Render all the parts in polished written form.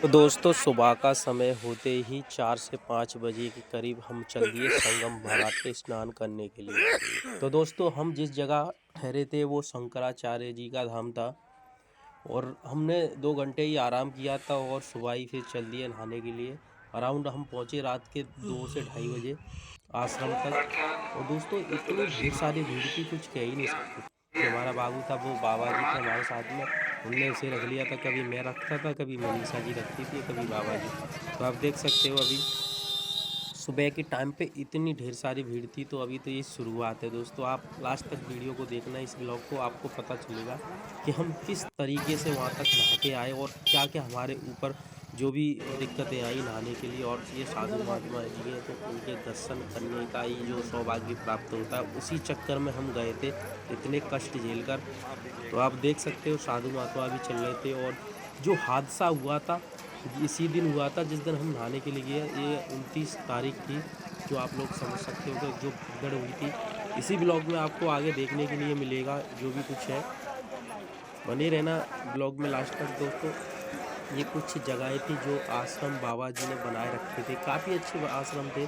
तो दोस्तों सुबह का समय होते ही 4 से 5 बजे के करीब हम चल दिए संगम घाट स्नान करने के लिए। तो दोस्तों हम जिस जगह ठहरे थे वो शंकराचार्य जी का धाम था और हमने 2 घंटे ही आराम किया था और सुबह ही फिर चल दिए नहाने के लिए। अराउंड हम पहुँचे रात के 2 से ढाई बजे आश्रम तक। और दोस्तों इतनी ढेर सारी भीड़ थी कुछ कह ही नहीं सकते। जो हमारा बाबू था वो बाबा जी थे हमारे साथ में, उनने उसे रख लिया था। कभी मैं रखता था, कभी मनीषा जी रखती थी, कभी बाबा जी। तो आप देख सकते हो अभी सुबह के टाइम पे इतनी ढेर सारी भीड़ थी। तो अभी तो ये शुरुआत है दोस्तों, आप लास्ट तक वीडियो को देखना इस ब्लॉग को, आपको पता चलेगा कि हम किस तरीके से वहाँ तक नहा के आए और क्या क्या हमारे ऊपर जो भी दिक्कतें आई नहाने के लिए। और ये साधु महात्मा जी हैं तो उनके दर्शन करने का ही जो सौभाग्य प्राप्त होता है, उसी चक्कर में हम गए थे इतने कष्ट झेल कर। तो आप देख सकते हो साधु महात्मा भी चल रहे थे। और जो हादसा हुआ था इसी दिन हुआ था जिस दिन हम नहाने के लिए गए। ये 29 तारीख थी, जो आप लोग समझ सकते हो कि जो भगदड़ हुई थी। इसी ब्लॉग में आपको आगे देखने के लिए मिलेगा जो भी कुछ है। बने रहना ब्लॉग में लास्ट तक दोस्तों। ये कुछ जगहें थी जो आश्रम बाबा जी ने बनाए रखे थे, काफ़ी अच्छे आश्रम थे।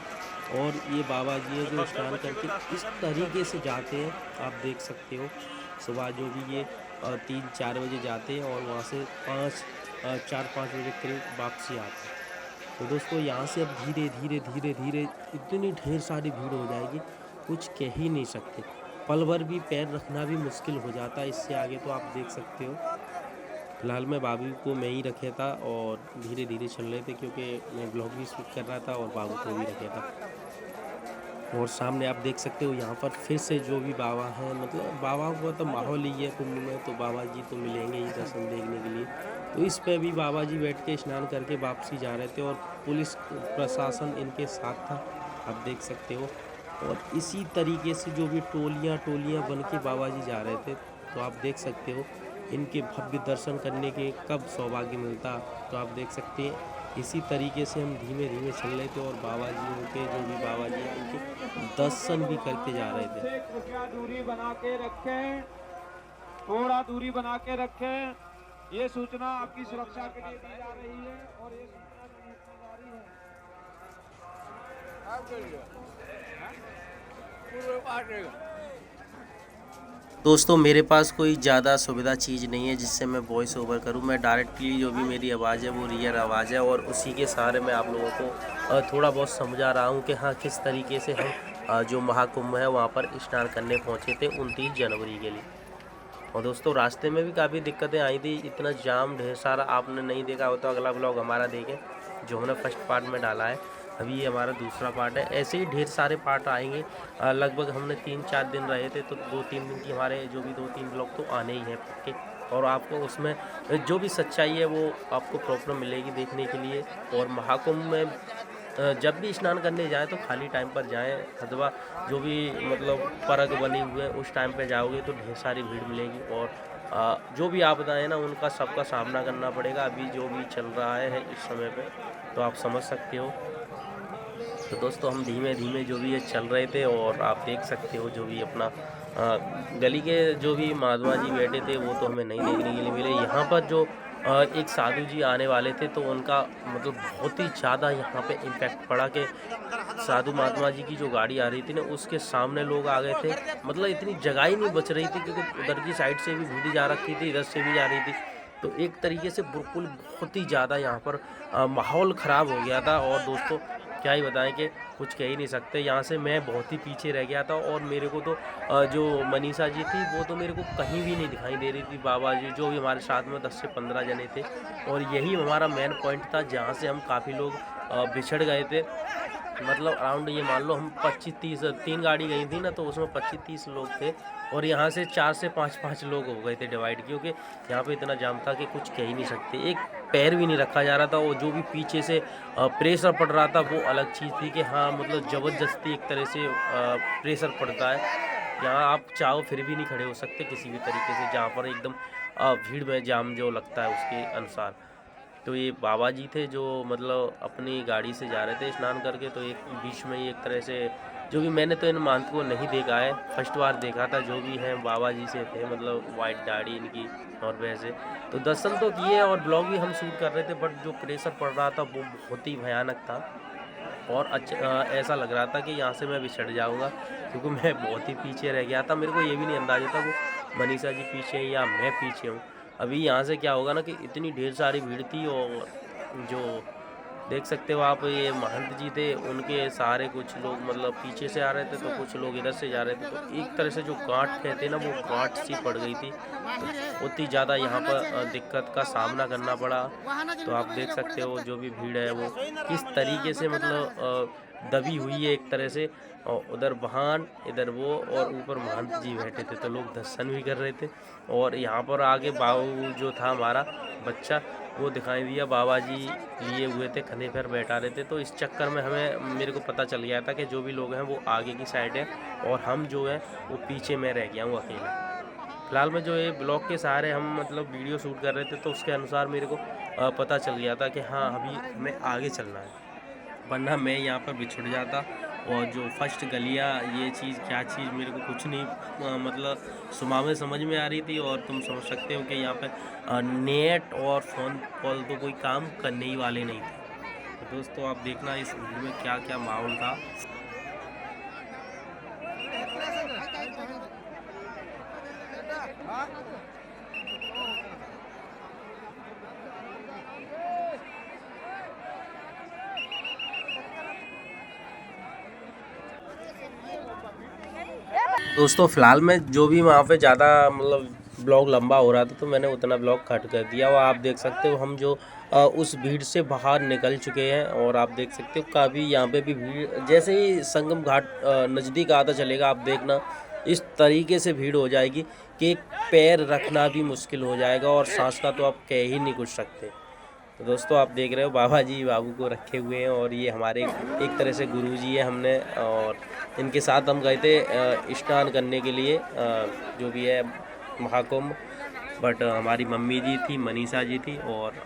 और ये बाबा जी है जो स्नान करके इस तरीके से जाते हैं, आप देख सकते हो। सुबह जो भी ये 3-4 बजे जाते हैं और वहाँ से 4-5 बजे करीब वापसी आते हैं। तो दोस्तों यहाँ से अब धीरे धीरे धीरे धीरे इतनी ढेर सारी भीड़ हो जाएगी, कुछ कह ही नहीं सकते। पल भर भी पैर रखना भी मुश्किल हो जाता है। इससे आगे तो आप देख सकते हो। फिलहाल मैं बाबू को मैं ही रखे था और धीरे धीरे चल रहे थे क्योंकि मैं ब्लॉग भी शूट कर रहा था और बाबू को भी रखे था। और सामने आप देख सकते हो यहाँ पर फिर से जो भी बाबा हैं, मतलब बाबा का तो माहौल ही है कुंभ में, तो बाबा जी तो मिलेंगे ही दर्शन देखने के लिए। तो इस पे भी बाबा जी बैठ के स्नान करके वापसी जा रहे थे और पुलिस प्रशासन इनके साथ था, आप देख सकते हो। और इसी तरीके से जो भी टोलियाँ टोलियाँ बन के बाबा जी जा रहे थे, तो आप देख सकते हो इनके भव्य दर्शन करने के कब सौभाग्य मिलता। तो आप देख सकते हैं इसी तरीके से हम धीमे धीमे चल रहे थे और बाबा जी के जो भी बाबा जी हैं उनके दर्शन भी करके जा रहे थे। कृपया दूरी बना के रखें, थोड़ा दूरी बना के रखें। ये सूचना आपकी सुरक्षा के लिए दी जा रही है और ये सूचना जो दी जा रही है। दोस्तों मेरे पास कोई ज़्यादा सुविधा चीज़ नहीं है जिससे मैं वॉइस ओवर करूं। मैं डायरेक्टली जो भी मेरी आवाज़ है वो रियल आवाज़ है और उसी के सहारे मैं आप लोगों को थोड़ा बहुत समझा रहा हूं कि हाँ किस तरीके से हम जो महाकुंभ है वहां पर स्नान करने पहुंचे थे 29 जनवरी के लिए। और दोस्तों रास्ते में भी काफ़ी दिक्कतें आई थी, इतना जाम ढेर सारा। आपने नहीं देखा हो तो अगला ब्लॉग हमारा देखें जो हमने फर्स्ट पार्ट में डाला है। अभी ये हमारा दूसरा पार्ट है, ऐसे ही ढेर सारे पार्ट आएंगे। लगभग हमने 3-4 दिन रहे थे तो 2-3 दिन की हमारे जो भी 2-3 ब्लॉग तो आने ही हैं पक्के। और आपको उसमें जो भी सच्चाई है वो आपको प्रॉपर मिलेगी देखने के लिए। और महाकुंभ में जब भी स्नान करने जाएँ तो खाली टाइम पर जाएँ, अथवा जो भी मतलब परग बनी हुए हैं उस टाइम पे जाओगे तो ढेर सारी भीड़ मिलेगी। और जो भी आपदाएँ ना उनका सबका सामना करना पड़ेगा। अभी जो भी चल रहा है इस समय पे तो आप समझ सकते हो। तो दोस्तों हम धीमे धीमे जो भी ये चल रहे थे और आप देख सकते हो जो भी अपना गली के जो भी महात्मा जी बैठे थे वो तो हमें नहीं देखने के लिए मिले। यहाँ पर जो एक साधु जी आने वाले थे तो उनका मतलब बहुत ही ज़्यादा यहाँ पे इम्पैक्ट पड़ा कि साधु महात्मा जी की जो गाड़ी आ रही थी ना उसके सामने लोग आ गए थे। मतलब इतनी जगह ही नहीं बच रही थी क्योंकि उधर की साइड से भी भीड़ जा रखी थी, इधर से भी जा रही थी। तो एक तरीके से बिल्कुल बहुत ही ज़्यादा यहाँ पर माहौल ख़राब हो गया था। और दोस्तों क्या ही बताएं कि कुछ कह ही नहीं सकते। यहाँ से मैं बहुत ही पीछे रह गया था और मेरे को तो जो मनीषा जी थी वो तो मेरे को कहीं भी नहीं दिखाई दे रही थी। बाबा जी जो भी हमारे साथ में 10 से 15 जने थे और यही हमारा मेन पॉइंट था जहाँ से हम काफ़ी लोग बिछड़ गए थे। मतलब अराउंड ये मान लो हम 25-30 3 गाड़ी गई थी ना तो उसमें 25-30 लोग थे और यहाँ से 4 से 5-5 लोग हो गए थे डिवाइड, क्योंकि यहाँ पे इतना जाम था कि कुछ कह ही नहीं सकते। एक पैर भी नहीं रखा जा रहा था और जो भी पीछे से प्रेशर पड़ रहा था वो अलग चीज़ थी कि हाँ मतलब ज़बरदस्ती एक तरह से प्रेशर पड़ता है। यहाँ आप चाहो फिर भी नहीं खड़े हो सकते किसी भी तरीके से, जहाँ पर एकदम भीड़ में जाम जो लगता है उसके अनुसार। तो ये बाबा जी थे जो मतलब अपनी गाड़ी से जा रहे थे स्नान करके, तो एक बीच में ही एक तरह से जो भी मैंने तो इन महंत को नहीं देखा है, फर्स्ट बार देखा था। जो भी हैं बाबा जी से थे, मतलब वाइट दाढ़ी इनकी और वैसे तो दर्शन तो किए और ब्लॉग भी हम शूट कर रहे थे, बट जो प्रेशर पड़ रहा था वो बहुत ही भयानक था। और ऐसा लग रहा था कि यहाँ से मैं बिछड़ जाऊँगा, क्योंकि मैं बहुत ही पीछे रह गया था। मेरे को ये भी नहीं अंदाजा था वो मनीषा जी पीछे हैं या मैं पीछे हूँ। अभी यहाँ से क्या होगा ना कि इतनी ढेर सारी भीड़ थी, और जो देख सकते हो आप, ये महंत जी थे, उनके सहारे कुछ लोग मतलब पीछे से आ रहे थे, तो कुछ लोग इधर से जा रहे थे। तो एक तरह से जो गांठ कहते हैं ना, वो गांठ सी पड़ गई थी, तो उतनी ज़्यादा यहाँ पर दिक्कत का सामना करना पड़ा। तो आप देख सकते हो जो भी भीड़ है वो किस तरीके से मतलब दबी हुई है एक तरह से। और उधर वाहन, इधर वो, और ऊपर महंत जी बैठे थे, तो लोग दर्शन भी कर रहे थे। और यहाँ पर आगे बाबू जो था हमारा बच्चा, वो दिखाई दिया, बाबा जी लिए हुए थे, खने पर बैठा रहे थे। तो इस चक्कर में मेरे को पता चल गया था कि जो भी लोग हैं वो आगे की साइड है और हम जो है वो पीछे में रह गया हूँ अकेला। फिलहाल में जो ये ब्लॉग के सहारे हम मतलब वीडियो शूट कर रहे थे, तो उसके अनुसार मेरे को पता चल गया था कि हाँ अभी हमें आगे चलना है, वरना मैं यहाँ पर बिछड़ जाता। और जो फर्स्ट गलियाँ, ये चीज़ क्या चीज़ मेरे को कुछ नहीं मतलब सुबह में समझ में आ रही थी। और तुम समझ सकते हो कि यहाँ पे नेट और फ़ोन कॉल तो कोई काम करने ही वाले नहीं थे। तो दोस्तों आप देखना इस वीडियो में क्या क्या माहौल था। दोस्तों फ़िलहाल में जो भी वहाँ पे ज़्यादा मतलब ब्लॉग लंबा हो रहा था, तो मैंने उतना ब्लॉग कट कर दिया। और आप देख सकते हो हम जो उस भीड़ से बाहर निकल चुके हैं। और आप देख सकते हो काफ़ी यहाँ पे भी भीड़, जैसे ही संगम घाट नज़दीक आता चलेगा, आप देखना इस तरीके से भीड़ हो जाएगी कि पैर रखना भी मुश्किल हो जाएगा, और सांस का तो आप कह ही नहीं कुछ सकते। तो दोस्तों आप देख रहे हो बाबा जी बाबू को रखे हुए हैं, और ये हमारे एक तरह से गुरु जी है। हमने और इनके साथ हम गए थे स्नान करने के लिए, जो भी है महाकुंभ। बट हमारी मम्मी जी थी, मनीषा जी थी, और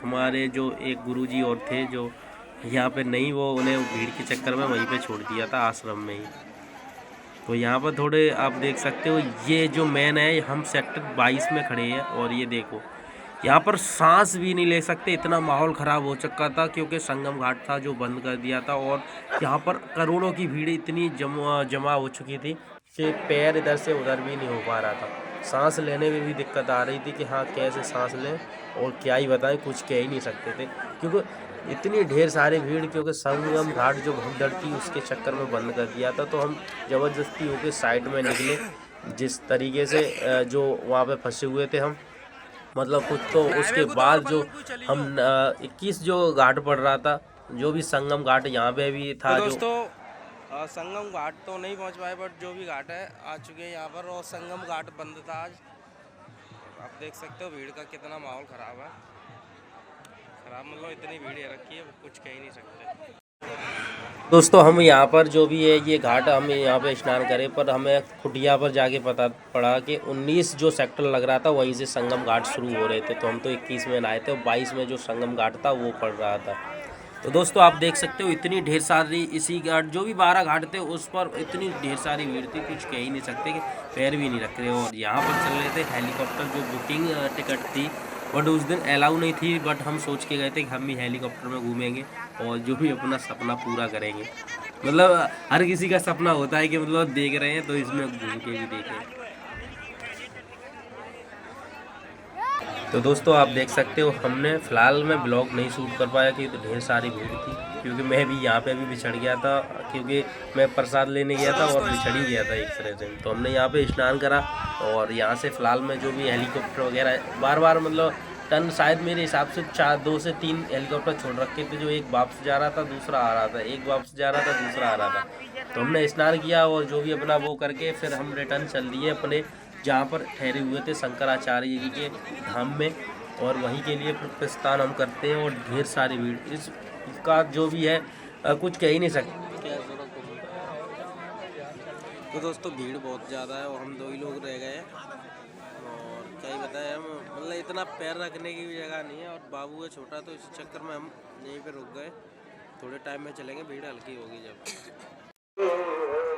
हमारे जो एक गुरु जी और थे जो यहाँ पे नहीं, वो उन्हें भीड़ के चक्कर में वहीं पे छोड़ दिया था आश्रम में ही। तो यहाँ पर थोड़े आप देख सकते हो, ये जो मेन है, हम सेक्टर 22 में खड़े हैं। और ये देखो यहाँ पर सांस भी नहीं ले सकते, इतना माहौल ख़राब हो चुका था, क्योंकि संगम घाट था जो बंद कर दिया था। और यहाँ पर करोड़ों की भीड़ इतनी जमा हो चुकी थी कि पैर इधर से उधर भी नहीं हो पा रहा था। सांस लेने में भी दिक्कत आ रही थी कि हाँ कैसे सांस लें, और क्या ही बताएं, कुछ कह ही नहीं सकते थे, क्योंकि इतनी ढेर सारी भीड़। क्योंकि संगम घाट जो भगदड़ थी उसके चक्कर में बंद कर दिया था, तो हम ज़बरदस्ती होकर साइड में निकले। जिस तरीके से जो वहाँ पे फंसे हुए थे हम, मतलब कुछ तो उसके बाद जो हम 21 जो घाट पड़ रहा था, जो भी संगम घाट यहाँ पे भी था। तो जो दोस्तों संगम घाट तो नहीं पहुंच पाए, बट जो भी घाट है आ चुके हैं यहाँ पर। और संगम घाट बंद था आज। आप देख सकते हो भीड़ का कितना माहौल ख़राब है। ख़राब मतलब इतनी भीड़ है रखी है, कुछ कह ही नहीं सकते। दोस्तों हम यहाँ पर जो भी है ये घाट, हम यहाँ पे स्नान करें, पर हमें कुटिया पर जाके पता पड़ा कि 19 जो सेक्टर लग रहा था वहीं से संगम घाट शुरू हो रहे थे। तो हम तो 21 में नहाए थे, और 22 में जो संगम घाट था वो पड़ रहा था। तो दोस्तों आप देख सकते हो इतनी ढेर सारी, इसी घाट जो भी 12 घाट थे उस पर इतनी ढेर सारी भीड़ थी, कुछ कह ही नहीं सकते कि पैर भी नहीं रख रहे। और यहाँ पर चल रहे थे हेलीकॉप्टर, जो बुकिंग टिकट थी, बट उस दिन अलाउ नहीं थी। बट हम सोच के गए थे कि हम भी हेलीकॉप्टर में घूमेंगे और जो भी अपना सपना पूरा करेंगे। मतलब हर किसी का सपना होता है कि मतलब देख रहे हैं तो इसमें घूम के भी देखें। तो दोस्तों आप देख सकते हो हमने फ़िलहाल में ब्लॉग नहीं शूट कर पाया क्योंकि ढेर सारी भीड़ थी, क्योंकि मैं भी यहाँ पे भी बिछड़ गया था, क्योंकि मैं प्रसाद लेने गया था और बिछड़ ही गया था एक तरह से। तो हमने यहाँ पे स्नान करा, और यहाँ से फ़िलहाल में जो भी हेलीकॉप्टर वगैरह बार बार मतलब टन, शायद मेरे हिसाब से 2 से 3 हेलीकॉप्टर छोड़ रखे थे, जो एक वापस जा रहा था दूसरा आ रहा था, एक वापस जा रहा था दूसरा आ रहा था। तो हमने स्नान किया और जो भी अपना वो करके फिर हम रिटर्न चल दिए अपने जहाँ पर ठहरे हुए थे शंकराचार्य जी के धाम में, और वहीं के लिए प्रस्थान हम करते हैं। और ढेर सारी भीड़ इसका जो भी है कुछ कह ही नहीं सकते। तो दोस्तों भीड़ बहुत ज़्यादा है और हम 2 ही लोग रह गए हैं, और क्या ही बताएं हम, मतलब इतना पैर रखने की भी जगह नहीं है, और बाबू है छोटा, तो इस चक्कर में हम यहीं पे रुक गए। थोड़े टाइम में चलेंगे, भीड़ हल्की होगी जब। है।